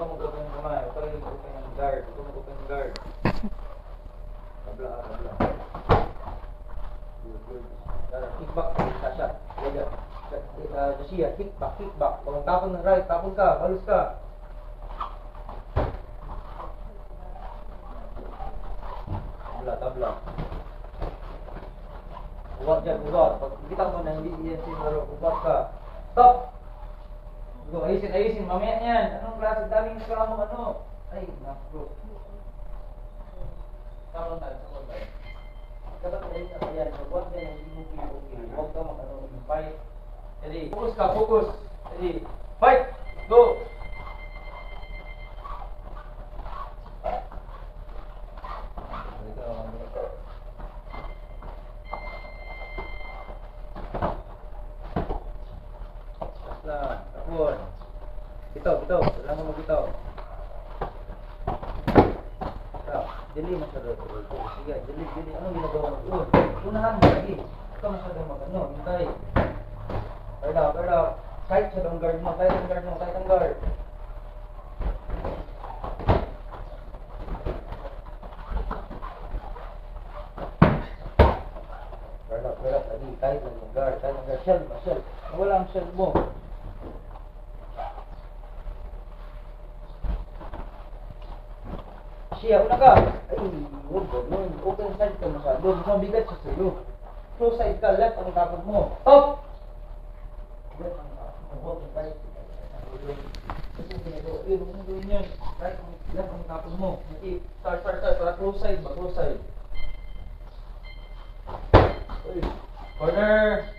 ka mag-open ng kamay. Huwag ka mag-open ng guard. Huwag ka mag-open ng guard. Tabla. Good. Kick back. Tasha. Lega. Josiah, kick back. Kung tapon ng right, tapon ka. Balus ka. Tabla. Uwat dyan, uwat. Pag kita mo na hindi yan sinaro, uwat ka. Stop! Go, ayusin. Mamaya yan. Anong klase? Daming skala mo ano? Ay, naku. Sakon tayo. Dapat ayun sa kaya. Uwat yan, hindi mo okay. Huwag ka mag-ano, fight. Jadi, fokus. Jadi, fight! Go! Takbon. Bitaw. Kailangan mo bitaw. Jeli masyado. Sige, jeli. Anong ginagawa mo? Unahan mo lagi. Ikaw masyado mag-ano. Hintay. Guard up. Tight siya ang guard mo. Tight ang guard. Guard up. Lagi. Tight lang ang guard. Shell. Wala ang shell mo. Siya, una ka. Ay, huwag ganun. Open side ka masyado. Mas mabigat siya sa'yo. Close side ka, left ang tapon mo. Up! Left ang tapon mo. Right. Kasi ginagawa. Huwag mo gawin yun. Right, left ang tapon mo. Start. Para close side ba? Close side. Corner.